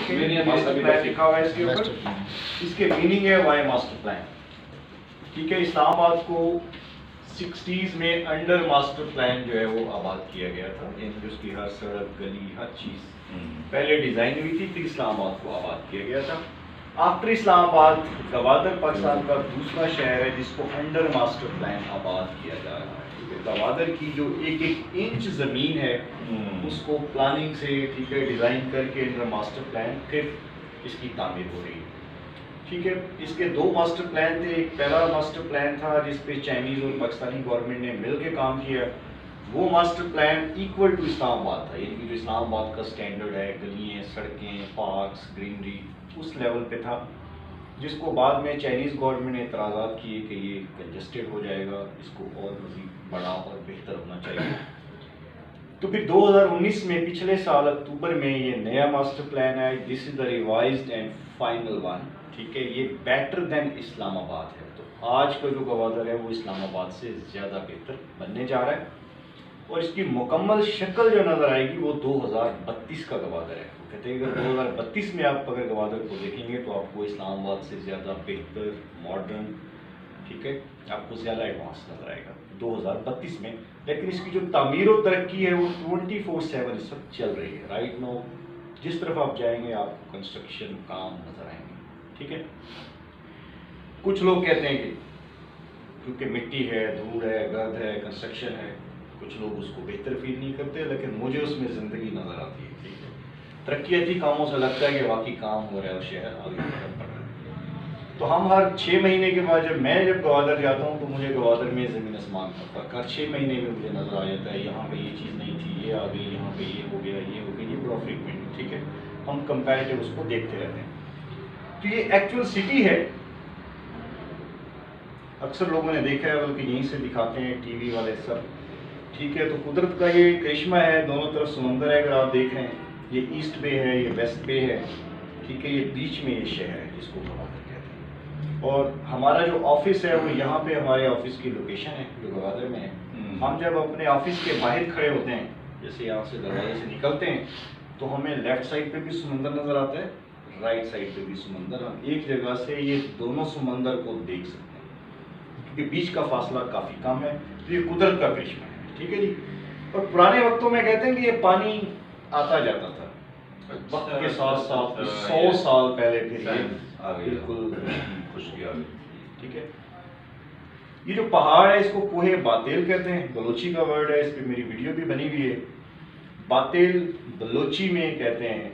Master plan लिखा हुआ है इसके ऊपर। इसके मीनिंग है वाई मास्टर प्लान। ठीक है, इस्लामाबाद को 60s में अंडर मास्टर प्लान जो है वो आबाद किया गया था, यानी उसकी हर सड़क गली हर चीज़ पहले डिज़ाइन हुई थी, फिर इस्लामाबाद को आबाद किया गया था। आफ्टर इस्लामाबाद गवादर पाकिस्तान का दूसरा शहर है जिसको अंडर मास्टर प्लान आबाद किया जा रहा है। ठीक है, गवादर की जो एक एक इंच ज़मीन है उसको प्लानिंग से, ठीक है, डिज़ाइन करके अंडर मास्टर प्लान फिर इसकी तामीर हो रही है। ठीक है, इसके दो मास्टर प्लान थे। एक पहला मास्टर प्लान था जिस पे चाइनीज़ और पाकिस्तानी गवर्नमेंट ने मिल के काम किया। वो master plan equal to Islamabad था, यानी कि जो इस्लामाबाद का स्टैंडर्ड है, गलियाँ, सड़कें, पार्क्स, ग्रीनरी, उस लेवल पे था, जिसको बाद में चाइनीज़ गवर्नमेंट ने एतराज़ात किए कि ये कंजस्टेड हो जाएगा, इसको और मज़ीद बड़ा और बेहतर होना चाहिए। तो फिर 2019 में पिछले साल अक्टूबर में ये नया मास्टर प्लान है। This is the revised and final one. ठीक है, ये बेटर देन इस्लामाबाद है। तो आज का जो गवादर है वो इस्लामाबाद से ज़्यादा बेहतर बनने जा रहा है और इसकी मुकम्मल शक्ल जो नज़र आएगी वो 2032 का गवादर है। वो कहते हैं कि अगर 2032 में आप अगर गवादर को देखेंगे तो आपको इस्लामाबाद से ज़्यादा बेहतर, मॉडर्न, ठीक है, आपको ज़्यादा एडवांस नज़र आएगा 2032 में। लेकिन इसकी जो तामीर और तरक्की है वो 24/7 इस वक्त चल रही है। राइट नो जिस तरफ आप जाएंगे आपको कंस्ट्रक्शन काम नज़र आएंगे। ठीक है, कुछ लोग कहते हैं कि क्योंकि मिट्टी है, धूल है, गर्द है, कंस्ट्रक्शन है, कुछ लोग उसको बेहतर फील नहीं करते, लेकिन मुझे उसमें ज़िंदगी नज़र आती है। ठीक है, तरक्याती कामों से लगता है कि वाकई काम हो रहा है और शहर आगे बढ़ रहा है। तो हम हर 6 महीने के बाद जब गवादर जाता हूँ तो मुझे गवादर में ज़मीन आसमान का फर्क हर 6 महीने में मुझे नज़र आ जाता है। यहाँ पे ये चीज़ नहीं थी, ये आ गई, यहाँ पे ये हो गया, ये हो गया, ये बड़ा फ्रीक्वेंट। ठीक है, हम कंपैरेटिव उसको देखते रहते हैं। तो ये एक्चुअल सिटी है, अक्सर लोगों ने देखा है, बल्कि यहीं से दिखाते हैं टीवी वाले सब। ठीक है, तो कुदरत का ये करिश्मा है, दोनों तरफ समंदर है। अगर आप देख रहे हैं ये ईस्ट बे है, ये वेस्ट बे है। ठीक है, ये बीच में ये शहर है जिसको गवादर कहते हैं। और हमारा जो ऑफिस है वो यहाँ पे हमारे ऑफिस की लोकेशन है जो गवादर में है। हम जब अपने ऑफिस के बाहर खड़े होते हैं, जैसे यहाँ से दरवाजे से निकलते हैं, तो हमें लेफ्ट साइड पे भी समंदर नज़र आता है, राइट साइड पे भी समंदर। हम एक जगह से ये दोनों समंदर को देख सकते हैं क्योंकि बीच का फासला काफ़ी कम है। तो ये कुदरत का करिश्मा है। ठीक है जी। और पुराने वक्तों में कहते हैं कि ये पानी आता जाता था, वक्त के साथ साथ 100 साल पहले फिर ये बिल्कुल खुशकी आ गई। ठीक है, ये जो पहाड़ है इसको कोहे बातेल कहते हैं, बलोची का वर्ड है, इस पर मेरी वीडियो भी बनी हुई है। बातेल बलोची में कहते हैं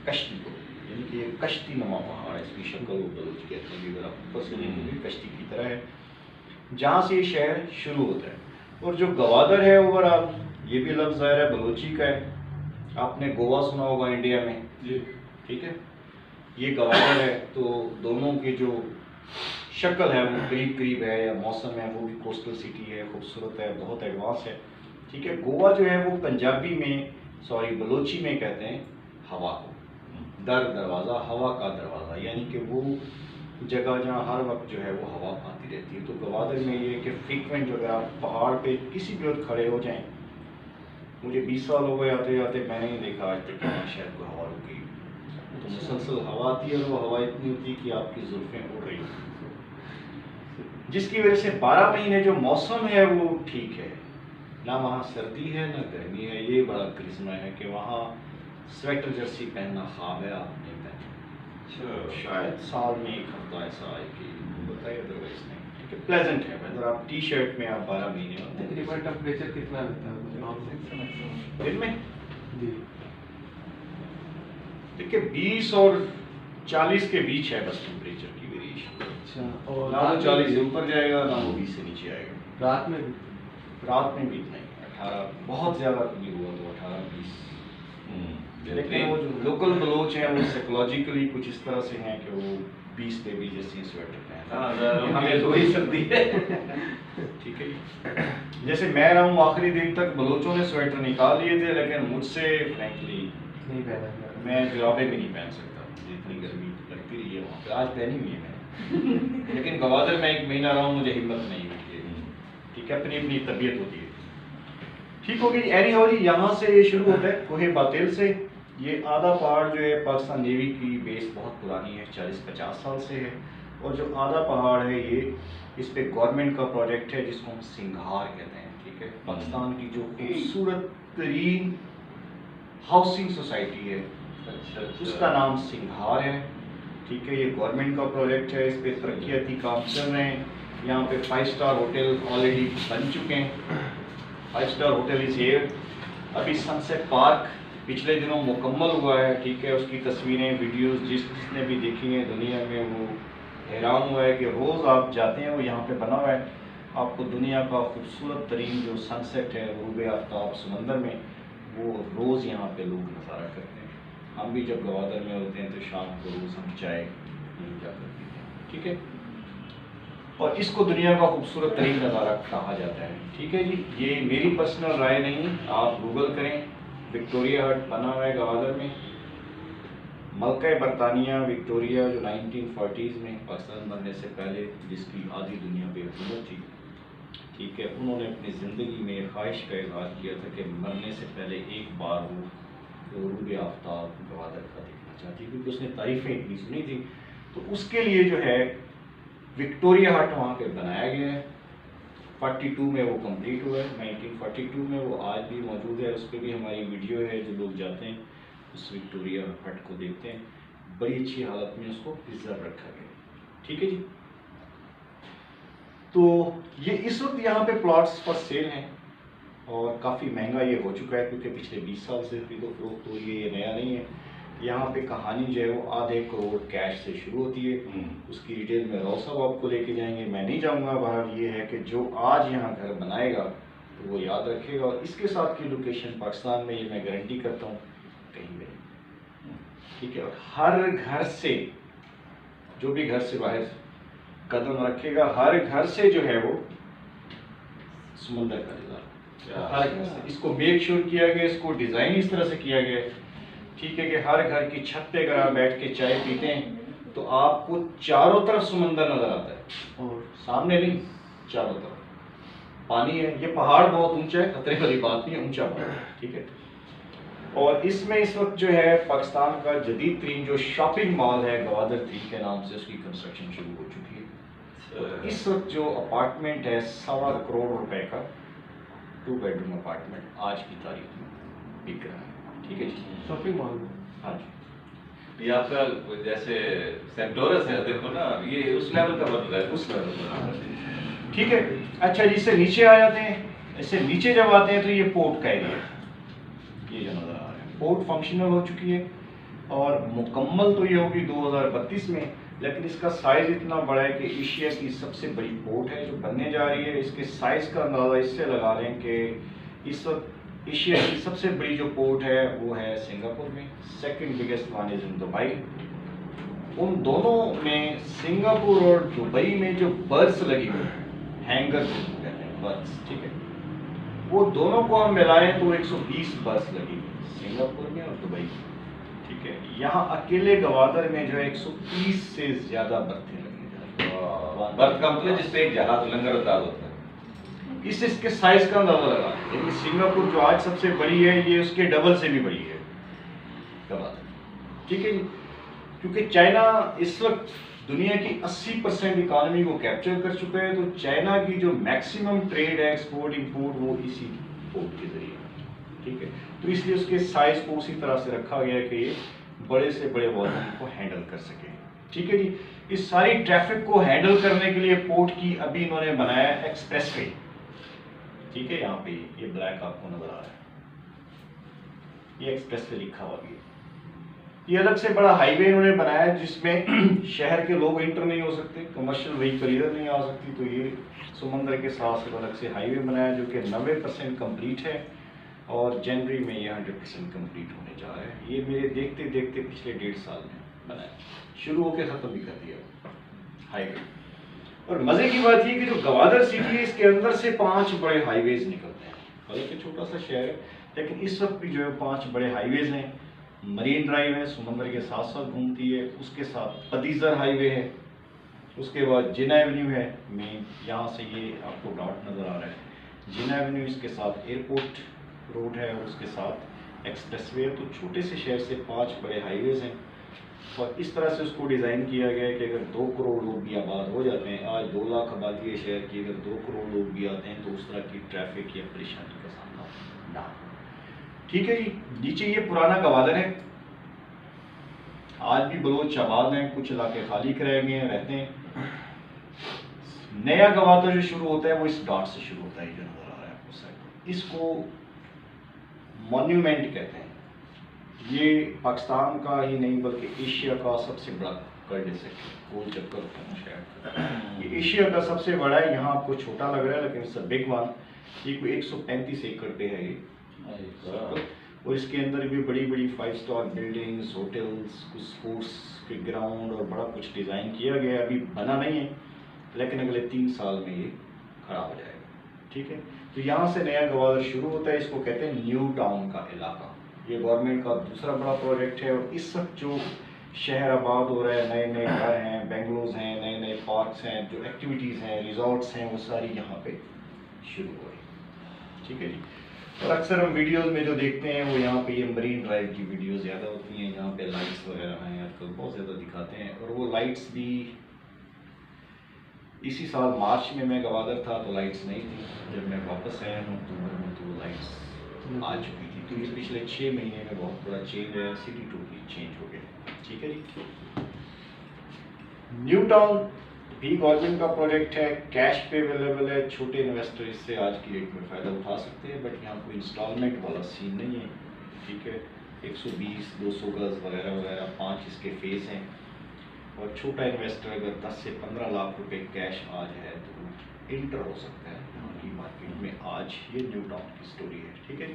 कश्ती को, यानी कि ये कश्ती नुमा पहाड़ है, इसकी शक्ल वो बलोची कहते हैं कि अगर आप ऊपर से देखेंगे कश्ती की तरह है, जहाँ से ये शहर शुरू होता है। और जो गवादर है ओवर आप, ये भी लफ्ज़ ज़ाहिर है बलोची का है। आपने गोवा सुना होगा इंडिया में जी। ठीक है, ये गवादर है। तो दोनों की जो शक्ल है वो करीब करीब है, या मौसम है वो भी कोस्टल सिटी है, खूबसूरत है, बहुत एडवांस है। ठीक है, गोवा जो है वो पंजाबी में, सॉरी बलोची में कहते हैं हवा को, दरवाज़ा, हवा का दरवाज़ा, यानी कि वो जगह जहाँ हर वक्त जो है वो हवा आती रहती है। तो गवादर में ये कि फ्रीक्वेंट जो अगर आप पहाड़ पे किसी भी वक्त खड़े हो जाएं, मुझे 20 साल हो गए आते आते, मैंने नहीं देखा आज तक कि शायद कोई हवा रुक गई। तो मुसलसल हवा आती है और वो हवा इतनी होती है कि आपकी जुल्फें उड़ रही होती, जिसकी वजह से 12 महीने जो मौसम है वो ठीक है, ना वहाँ सर्दी है ना गर्मी है। ये बड़ा करिश्मा है कि वहाँ स्वेटर जर्सी पहनना ख्वाब है, आप नहीं पहनते। शायद साल में एक हफ्ता ऐसा आए कि बताइए, अदरवाइज नहीं। ठीक है, प्लेजेंट है वेदर, आप टी शर्ट में आप 12 महीने तकरीबन टेम्परेचर कितना रहता है दिन में? जी देखिए 20 और 40 के बीच है बस टेम्परेचर की वेरिएशन। अच्छा, और ना वो 40 से ऊपर जाएगा ना वो 20 से नीचे आएगा। रात में भी? रात में भी नहीं, 18, बहुत ज़्यादा कभी हुआ तो 18-20। लेकिन वो जो लोकल बलोच हैं वो साइकोलॉजिकली कुछ इस तरह से हैं कि वो 20 पे भी जैसे स्वेटर पहनते, हमें दो ही सर्दी है। ठीक है, जैसे मैं रहा हूँ आखिरी दिन तक बलोचों ने स्वेटर निकाल लिए थे, लेकिन मुझसे फ्रैंकली नहीं पहना, मैं जुराबे भी नहीं पहन सकता, जितनी गर्मी लगती रही है वहाँ पे। आज पहनी हुई है मैंने लेकिन गवादर में 1 महीना रहा हूँ, मुझे हिम्मत नहीं हुई है। ठीक है, अपनी अपनी तबीयत होती है। ठीक हो गई। एनी हाउ जी, यहाँ से ये शुरू होता है कोहे बातेल से, ये आधा पहाड़ जो है पाकिस्तान नेवी की बेस बहुत पुरानी है, 40-50 साल से है। और जो आधा पहाड़ है ये इस पे गवर्नमेंट का प्रोजेक्ट है जिसको हम सिंघार कहते हैं। ठीक है, पाकिस्तान की जो खूबसूरत तरीन हाउसिंग सोसाइटी है उसका नाम सिंघार है। ठीक है, ये गवर्नमेंट का प्रोजेक्ट है, इस पे तरक्याती काम चल रहे हैं। यहाँ पे 5 स्टार होटल ऑलरेडी बन चुके हैं। 5 स्टार होटल इज हियर। अभी सनसेट पार्क पिछले दिनों मुकम्मल हुआ है। ठीक है, उसकी तस्वीरें वीडियोस जिसने भी देखी हैं दुनिया में वो हैरान हुआ है कि रोज़ आप जाते हैं वो यहाँ पे बना हुआ है। आपको दुनिया का खूबसूरत तरीन जो सनसेट है ग़ुरूब आफ्ताब समंदर में वो रोज़ यहाँ पे लोग नज़ारा करते हैं। हम भी जब गवादर में होते हैं तो शाम को रोज़ हम चाय यहीं जाकर पीते हैं। ठीक है, और इसको दुनिया का खूबसूरत तरीन नज़ारा कहा जाता है। ठीक है जी, ये मेरी पर्सनल राय नहीं, आप गूगल करें। विक्टोरिया हट बना हुआ है गवादर में। मलका बरतानिया विक्टोरिया जो 1940s में पाकिस्तान बनने से पहले जिसकी आधी दुनिया पे हुकूमत थी, ठीक है, उन्होंने अपनी ज़िंदगी में ख्वाहिश का इज़हार किया था कि मरने से पहले एक बार वो ग़ुरूब आफ्ताब गवादर का देखना चाहती, क्योंकि उसने तारीफ़ें इतनी सुनी थी। तो उसके लिए जो है विक्टोरिया हट वहाँ पे बनाया गया है। 42 में वो कंप्लीट हुआ है, 1942 में वो आज भी मौजूद है। उस पर भी हमारी वीडियो है, जो लोग जाते हैं उस विक्टोरिया हट को देखते हैं। बड़ी अच्छी हालत में उसको प्रिजर्व रखा गया। ठीक है जी, तो ये इस वक्त यहाँ पे प्लॉट्स फॉर सेल हैं और काफ़ी महंगा ये हो चुका है, क्योंकि पिछले 20 साल से खरीदो फरोख्त हो रही है, ये नया नहीं है। यहाँ पे कहानी जो है वो आधे करोड़ कैश से शुरू होती है। उसकी डिटेल में राव साहब आपको लेके जाएंगे, मैं नहीं जाऊँगा। बहरहाल ये है कि जो आज यहाँ घर बनाएगा तो वो याद रखेगा, और इसके साथ की लोकेशन पाकिस्तान में, ये मैं गारंटी करता हूँ, कहीं भी नहीं। ठीक है, और हर घर से, जो भी घर से बाहर कदम रखेगा, हर घर से जो है वो समंदर का नज़ारा, हर घर से। इसको मेक श्योर किया गया, इसको डिज़ाइन इस तरह से किया गया है, ठीक है, कि हर घर की छत पे अगर आप बैठ के चाय पीते हैं तो आपको चारों तरफ समंदर नजर आता है, और सामने नहीं, चारों तरफ पानी है। ये पहाड़ बहुत ऊंचा है, खतरे वाली बात नहीं है, ऊंचा पहाड़, ठीक है। और इसमें इस वक्त जो है पाकिस्तान का जदीद तरीन जो शॉपिंग मॉल है गवादर 3 के नाम से, उसकी कंस्ट्रक्शन शुरू हो चुकी है। तो इस वक्त जो अपार्टमेंट है 1.25 करोड़ रुपए का 2 बेडरूम अपार्टमेंट आज की तारीख में बिक रहा है। ठीक है जी, शॉपिंग मॉल में। हाँ जी, ये आपका जैसे सेंटोरस है, देखो ना, ये उस लेवल का बन रहा है, उस लेवल का। ठीक है। अच्छा जी, इससे नीचे आ जाते हैं। इससे नीचे जब आते हैं तो ये पोर्ट का एरिया, ये जो नज़र आ रहा है, पोर्ट फंक्शनल हो चुकी है और मुकम्मल तो ये होगी 2032 में, लेकिन इसका साइज़ इतना बड़ा है कि एशिया की सबसे बड़ी पोर्ट है जो बनने जा रही है। इसके साइज़ का अंदाज़ा इससे लगा लें कि इस वक्त एशिया की सबसे बड़ी जो पोर्ट है वो है सिंगापुर में, second biggest one is in Dubai. उन दोनों में, सिंगापुर और दुबई में जो बर्थ लगी हुई है, हैंगर कहते हैं बर्थ, ठीक है, वो दोनों को हम मिलाएं तो 120 बर्थ लगी हुई सिंगापुर में और दुबई में। ठीक है, यहाँ अकेले गवादर में जो है 130 से ज़्यादा बर्थें लगी हैं। बर्थ का मतलब जिसपे एक जहाज लंगर उतार होता है। इसके साइज का अंदाजा लगा, लेकिन सिंगापुर जो आज सबसे बड़ी है ये उसके डबल से भी बड़ी है गवादर। ठीक है जी, क्योंकि चाइना इस वक्त दुनिया की 80% इकानमी को कैप्चर कर चुका है, तो चाइना की जो मैक्सिमम ट्रेड है एक्सपोर्ट इंपोर्ट वो इसी पोर्ट के जरिए, ठीक है। तो इसलिए उसके साइज को उसी तरह से रखा गया है कि ये बड़े से बड़े वॉल्यूम को हैंडल कर सके। ठीक है जी, इस सारी ट्रैफिक को हैंडल करने के लिए पोर्ट की अभी इन्होंने बनाया एक्सप्रेस वे। ठीक है, यहाँ पे ये ब्लैक आपको नजर आ रहा है, ये एक्सप्रेस वे लिखा हुआ भी है। ये अलग से बड़ा हाईवे इन्होंने बनाया है जिसमें शहर के लोग इंटर नहीं हो सकते, कमर्शियल व्हीकल इधर नहीं आ सकती, तो ये समुंदर के साथ अलग से हाईवे बनाया जो कि 90% कंप्लीट है और जनवरी में ये 100% कंप्लीट होने जा रहा है। ये मेरे देखते देखते पिछले 1.5 साल में बनाया, शुरू होकर ख़त्म भी कर दिया हाईवे। और मज़े की बात ये कि जो गवादर सिटी है इसके अंदर से 5 बड़े हाईवेज निकलते हैं। हालांकि छोटा सा शहर है, लेकिन इस वक्त भी जो है 5 बड़े हाईवेज हैं। मरीन ड्राइव है, समुंदर के साथ साथ घूमती है, उसके साथ पदीजर हाईवे है, उसके बाद जिना एवेन्यू है मेन, यहाँ से ये आपको डॉट नज़र आ रहा है जिना एवेन्यू, इसके साथ एयरपोर्ट रोड है और उसके साथ एक्सप्रेसवे है, तो छोटे से शहर से 5 बड़े हाईवेज हैं और इस तरह से उसको डिज़ाइन किया गया है कि अगर 2 करोड़ लोग भी आबाद हो जाते हैं, आज 2 लाख आबादी है शहर की, अगर 2 करोड़ लोग भी आते हैं तो उस तरह की ट्रैफिक या परेशानी का सामना ना हो। ठीक है जी। नीचे ये पुराना गवादर है, आज भी बलोच आबाद हैं, कुछ इलाके खाली कराए गए हैं, रहते हैं। नया गवादर जो शुरू होता है वो इस डॉट से शुरू होता है, जो नजर आ रहा है आपको साइड। इसको मॉन्यूमेंट कहते हैं। ये पाकिस्तान का ही नहीं बल्कि एशिया का सबसे बड़ा कर्डिस है, गोल चक्कर होता है शायद। ये एशिया का सबसे बड़ा है। यहाँ आपको छोटा लग रहा है लेकिन इट्स अ बिग वन। ये कोई 135 एकड़ पे है ये, और इसके अंदर भी बड़ी बड़ी 5 स्टार बिल्डिंग्स, होटल्स, कुछ स्पोर्ट्स के ग्राउंड और बड़ा कुछ डिज़ाइन किया गया है। अभी बना नहीं है लेकिन अगले 3 साल में ये खड़ा हो जाएगा। ठीक है, तो यहाँ से नया गवादर शुरू होता है। इसको कहते हैं न्यू टाउन का इलाका। ये गवर्नमेंट का दूसरा बड़ा प्रोजेक्ट है और इस वक्त जो शहर आबाद हो रहा है, नए नए घर हैं, बेंगलोज हैं, नए नए पार्क्स हैं, जो एक्टिविटीज़ हैं, रिजॉर्ट्स हैं, वो सारी यहाँ पे शुरू हो रही है। ठीक है जी। और अक्सर हम वीडियोस में जो देखते हैं वो यहाँ पे ये मरीन ड्राइव की वीडियो ज़्यादा होती हैं, यहाँ पे लाइट्स वगैरह हैं आजकल बहुत ज़्यादा दिखाते हैं। और वो लाइट्स भी इसी साल मार्च में मैं गवादर था तो लाइट्स नहीं थी, जब मैं वापस आया हूँ अक्टूबर में तो वो लाइट्स आ चुकी थी। तो ये पिछले 6 महीने में बहुत बड़ा चेंज है, सिटी टोटली चेंज हो गया। ठीक है जी। न्यू टाउन भी गवर्नमेंट का प्रोजेक्ट है, कैश पे अवेलेबल है, छोटे इन्वेस्टर इससे आज की डेट में फ़ायदा उठा सकते हैं, बट यहाँ कोई इंस्टॉलमेंट वाला सीन नहीं है। ठीक है, 120, 200 गज वगैरह वगैरह 5 इसके फेस हैं और छोटा इन्वेस्टर अगर 10 से 15 लाख रुपए कैश आज है तो इंटर हो सकता है यहाँ की मार्केट में। आज ये न्यू टाउन की स्टोरी है। ठीक है,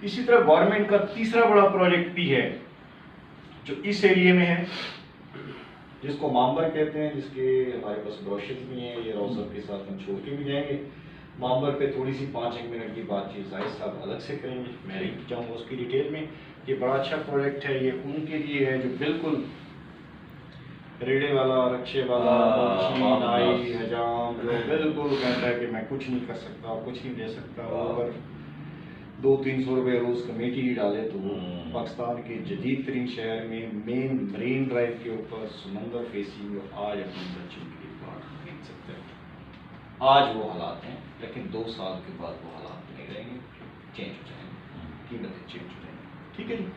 इसी तरह गवर्नमेंट का तीसरा बड़ा प्रोजेक्ट भी है जो इस एरिया में है, जिसको मांबर कहते हैं, जिसके हमारे पास ब्रोशर्स भी हैं, ये राउसर के साथ हम छोड़ के भी जाएंगे। मांबर पे थोड़ी सी 5-1 मिनट की बातचीत जाहिर साहब अलग से करेंगे, मैं नहीं जाऊँगा उसकी डिटेल में। ये बड़ा अच्छा प्रोजेक्ट है, ये उनके लिए है जो बिल्कुल रेड़े वाला, रक्षे वाला, नाई, हजाम, जो बिल्कुल कहता है कि मैं कुछ नहीं कर सकता, कुछ नहीं दे सकता, अगर 200-300 रुपये रोज़ कमेटी ही डाले तो वो पाकिस्तान के जदीद तरीन शहर में मेन मरीन ड्राइव के ऊपर समंदर फेसिंग आज अपनी बच्चों के लिए प्लाट खरीद सकते हैं। आज वो हालात हैं, लेकिन 2 साल के बाद वो हालात नहीं रहेंगे, चेंज हो जाएंगे, कीमतें चेंज हो जाएंगी। ठीक है जी।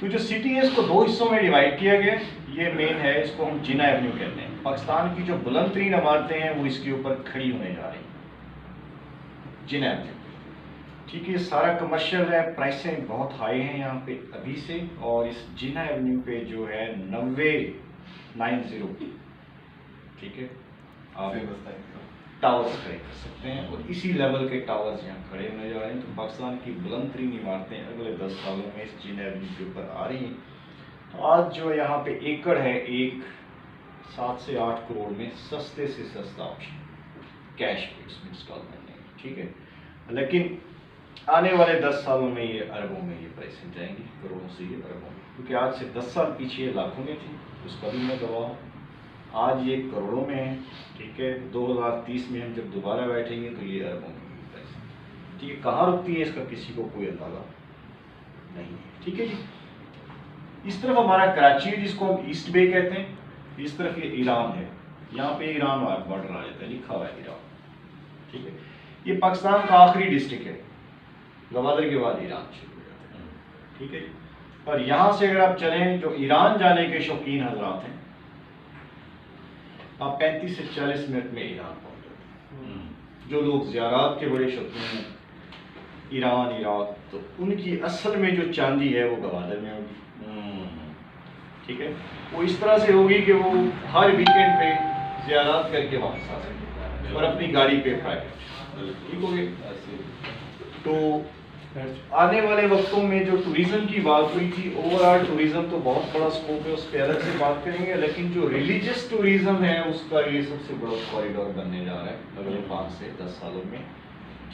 तो जो सिटी है इसको 2 हिस्सों में डिवाइड किया गया। ये मेन है, इसको हम जिना एवेन्यू कहते हैं। पाकिस्तान की जो बुलंद तरीन इमारतें हैं वो इसके ऊपर खड़ी होने जा रही हैं, जिना एवेन्यू। ठीक है, सारा कमर्शियल है, प्राइसें बहुत हाई हैं यहाँ पे अभी से। और इस जिना एवेन्यू पे जो है 90 ठीक है, आप टावर्स खड़े कर सकते हैं और इसी लेवल के टावर्स यहाँ खड़े होने जा रहे हैं। तो पाकिस्तान की बुलंद तरीन इमारतें अगले 10 सालों में इस जिना एवेन्यू के ऊपर आ रही हैं। तो आज जो यहाँ पे एकड़ है, एक 7 से 8 करोड़ में सस्ते से सस्ता ऑप्शन कैश पे, इसमें इंस्टॉलमेंट नहीं। ठीक है, लेकिन आने वाले 10 सालों में ये अरबों में ये प्राइसें जाएंगी, करोड़ों से ये अरबों में, क्योंकि आज से 10 साल पीछे ये लाखों में थी, उसका भी मैं गवाह हूँ। आज ये करोड़ों में है। ठीक है, 2030 में हम जब दोबारा बैठेंगे तो ये अरबों में प्राइस। ठीक है, कहाँ रुकती है इसका किसी को कोई अंदाजा नहीं है। ठीक है जी। इस तरफ हमारा कराची है जिसको हम ईस्ट बे कहते हैं, इस तरफ ये ईरान है, यहाँ पे ईरान बॉर्डर आ जाता है, लिखा हुआ है ईरान। ठीक है, ये पाकिस्तान का आखिरी डिस्ट्रिक्ट है, गवादर के बाद ईरान शुरू हो जाता है। ठीक है जी। और यहाँ से अगर आप चलें, जो ईरान जाने के शौकीन हजरात हैं, आप 35 से 40 मिनट में ईरान पहुँच जाते हैं। जो लोग ज़ियारत के बड़े शौकीन हैं ईरान, इराक, तो उनकी असल में जो चांदी है वो गवादर में होगी। ठीक है, वो इस तरह से होगी कि वो हर वीकेंड पे ज़ियारत करके वापस आ सकें और अपनी गाड़ी पे प्राइवेट। ठीक हो गया। तो आने वाले वक्तों में जो टूरिज़्म की बात हुई थी, ओवरऑल टूरिज़्म तो बहुत बड़ा स्कोप है, उस पर अलग से बात करेंगे, लेकिन जो रिलीजियस टूरिज़्म है उसका ये सबसे बड़ा कॉरिडोर बनने जा रहा है अगले 5 से 10 सालों में।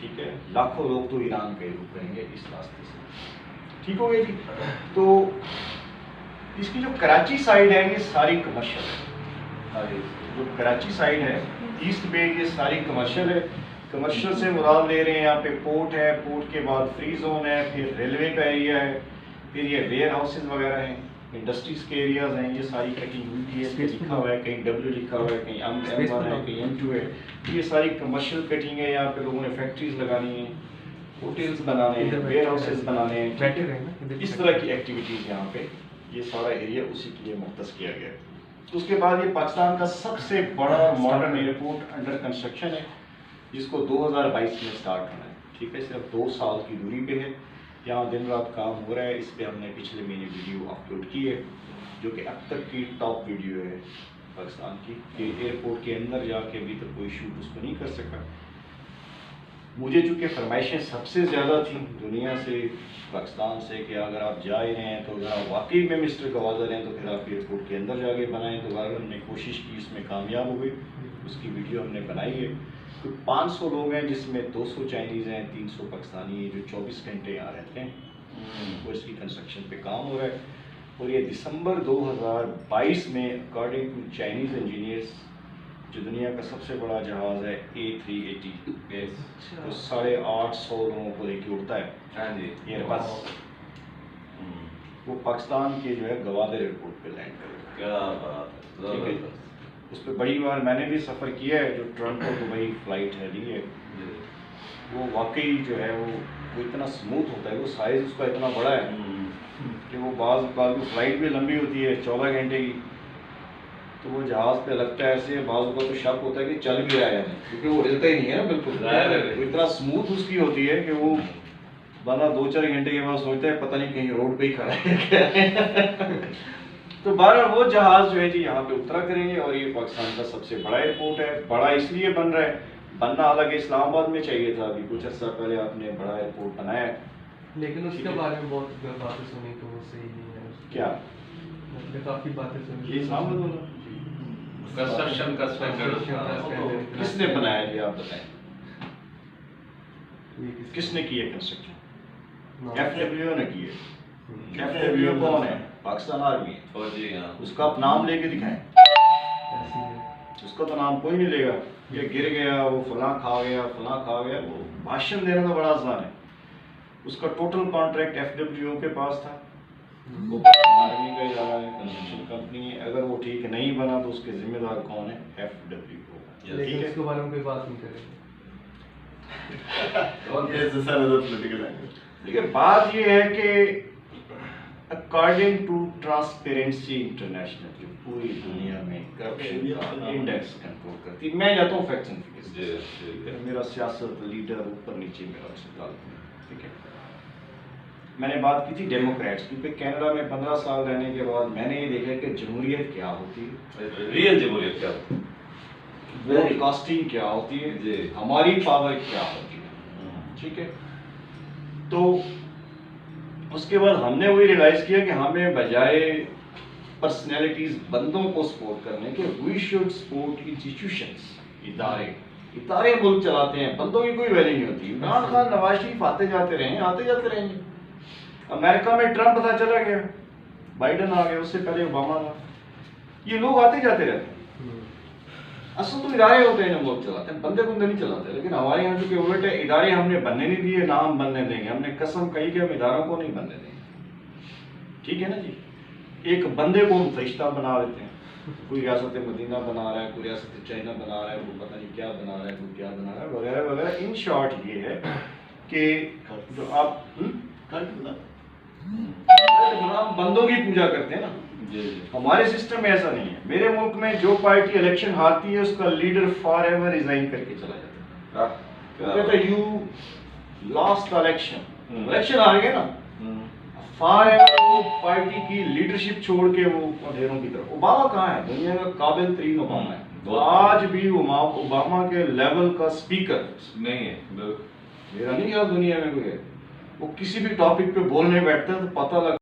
ठीक है, लाखों लोग तो ईरान के रुख करेंगे इस रास्ते से। ठीक हो गया जी। तो इसकी जो कराची साइड है ये सारी कमर्शियल है। जो कराची साइड है ईस्ट बे, ये सारी कमर्शियल है। कमर्शियल से मुराद ले रहे हैं, यहाँ पे पोर्ट है, पोर्ट के बाद फ्री जोन है, फिर रेलवे का एरिया है, फिर ये वेयर हाउसेज वगैरह हैं, इंडस्ट्रीज के एरियाज हैं, ये सारी कटिंग हुई है, इस पे लिखा हुआ है, कहीं W लिखा हुआ है, कहीं M1 है, कहीं M2 है, ये सारी कमर्शियल कटिंग है। यहाँ पे लोगों ने फैक्ट्रीज लगानी है, होटल्स बनाने हैं, वेयर हाउसेज बनाने हैं, बैठे रहे ना इधर इस तरह की एक्टिविटीज़ यहाँ पे ये सारा एरिया उसी के लिए मुख्तस किया गया है। तो उसके बाद ये पाकिस्तान का सबसे बड़ा मॉडर्न एयरपोर्ट अंडर कंस्ट्रक्शन है, जिसको 2022 में स्टार्ट होना है। ठीक है, सिर्फ 2 साल की दूरी पे है, यहाँ दिन रात काम हो रहा है। इस पर हमने पिछले महीने वीडियो अपलोड की है, जो कि अब तक की टॉप वीडियो है पाकिस्तान की, कि एयरपोर्ट के अंदर जाके अभी तक कोई शूट उसको नहीं कर सका। मुझे चूँकि फरमाइशें सबसे ज़्यादा थी दुनिया से, पाकिस्तान से, कि अगर आप जा ही रहे हैं तो अगर आप वाकई में मिस्टर गवादर हैं तो फिर आप एयरपोर्ट के अंदर जाके बनाएं। तो बहरहाल हमने कोशिश की, इसमें कामयाब हो गई, उसकी वीडियो हमने बनाई है। तो 500 लोग हैं, जिसमें 200 चाइनीज़ हैं, 300 पाकिस्तानी हैं, जो 24 घंटे यहाँ रहते हैं। वो इसकी कंस्ट्रक्शन पे काम हो रहा है, और ये दिसंबर 2022 में अकॉर्डिंग टू चाइनीज़ इंजीनियर्स, जो दुनिया का सबसे बड़ा जहाज़ है A380, तो 850 लोगों को लेके उड़ता है हाँ जी एयरबस, वो पाकिस्तान के जो है गवादर एयरपोर्ट पे लैंड करेगा। क्या बात है, ठीक है, जबरदस्त। उस पर बड़ी बार मैंने भी सफ़र किया है, जो टोरंटो दुबई फ्लाइट है ली है, जी। वो वाकई जो है वो इतना स्मूथ होता है, वो साइज़ उसका इतना बड़ा है कि वो बाज़ की फ़्लाइट भी लंबी होती है 14 घंटे की, तो वो जहाज़ पे लगता है ऐसे, बाज़ का तो शक होता है कि चल भी रहा है, क्योंकि वो हिलता ही नहीं है ना बिल्कुल, वो इतना स्मूथ उसकी होती है कि वो बंदा 2-4 घंटे के बाद सोचता है पता नहीं कहीं रोड पे ही खड़ा है क्या। तो बहरहाल वो जहाज़ जो है जी यहाँ पे उतरा करेंगे, और ये पाकिस्तान का सबसे बड़ा एयरपोर्ट है। बड़ा इसलिए बन रहा है, बनना हालांकि इस्लामाबाद में चाहिए था, अभी कुछ अर्सा पहले आपने बड़ा एयरपोर्ट बनाया है, लेकिन ठीक उसके है। बारे में बहुत बातें सुनी तो वो सही नहीं है क्या मतलब काफी बातें सुनी ये इस्लामाबाद वाला? कंस्ट्रक्शन का स्टैंडर्ड किसने बनाया जी, आप बताएं, ये किस- किसने की है कंस्ट्रक्शन? ना- FWO ने की है। FWO कौन है? पाकिस्तान आर्मी है। फौजी हाँ उसका आप नाम लेके दिखाएं, ऐसी है। उसका तो नाम कोई नहीं लेगा। ये गिर गया, वो फलां खा गया, फलां खा गया, वो भाषण देना तो बड़ा आसान है। उसका टोटल कॉन्ट्रैक्ट FWO के पास था, वो आर्मी का इदारा है, कंस्ट्रक्शन कंपनी है। अगर वो ठीक नहीं बना तो उसके जिम्मेदार कौन है? FWO। लेकिन ठीक है, उसके बारे में कोई बात नहीं करेंगे। देखिए बात ये है कि अकॉर्डिंग टू ट्रांसपेरेंसी इंटरनेशनल, जो पूरी दुनिया में करप्शन का इंडेक्स कंट्रोल करती है, मैं जाता हूँ फैक्ट्स एंड जी फिगर्स, जी मेरा सियासत लीडर ऊपर नीचे मेरा उससे ताल्लुक नहीं, ठीक है। मैंने बात की थी डेमोक्रेट्स, क्योंकि कनाडा में 15 साल रहने के बाद मैंने ये देखा कि जमहूरियत क्या होती है, रियल जमहूरियत क्या होती है? ब्रॉडकास्टिंग क्या होती है, जी। हमारी पावर क्या होती है, ठीक है। तो उसके बाद हमने वही रियलाइज किया कि हमें बजाय पर्सनैलिटीज बंदों को सपोर्ट करने के, वी शुड सपोर्ट इंस्टीट्यूशंस, इदारे मुल्क चलाते हैं, बंदों की कोई वैल्यू नहीं होती। इमरान खान, नवाज शरीफ आते जाते रहे, आते जाते रहेंगे। अमेरिका में ट्रंप पता चला गया, बाइडन आ गया, उससे पहले ओबामा था, ये लोग आते जाते रहते हैं। असल तो इदारे होते हैं जो मुल्क चलाते हैं, बंदे बुंदे नहीं चलाते। लेकिन हमारे यहाँ चूंकि उलट है, इदारे हमने बनने नहीं दिए, ना हम बनने देंगे। हमने कसम कही कि हम इदारों को नहीं बनने देंगे, ठीक है ना जी। एक बंदे को हम फरिश्ता बना देते हैं, कोई रियासत मदीना बना रहा है, कोई रियासत चाइना बना रहा है, वो पता नहीं क्या बना रहा है, कोई क्या बना रहा है, वगैरह वगैरह। इन शॉर्ट ये है कि जो आप हम बंदों की पूजा करते हैं ना, जी जी हमारे सिस्टम में ऐसा नहीं है। मेरे मुल्क में जो पार्टी इलेक्शन हारती है, उसका लीडर फॉर एवर रिजाइन करके चला जाता है। वो कहता है you lost the election, election हार गए ना, फॉर एवर वो पार्टी की लीडरशिप छोड़ के वो अंधेरों की तरफ। ओबामा कहाँ है? दुनिया का काबिल तरीन ओबामा है, आज भी ओबामा के लेवल का स्पीकर नहीं है मेरा नहीं ख्याल दुनिया में कोई है। वो किसी भी टॉपिक पे बोलने बैठता है तो पता लगता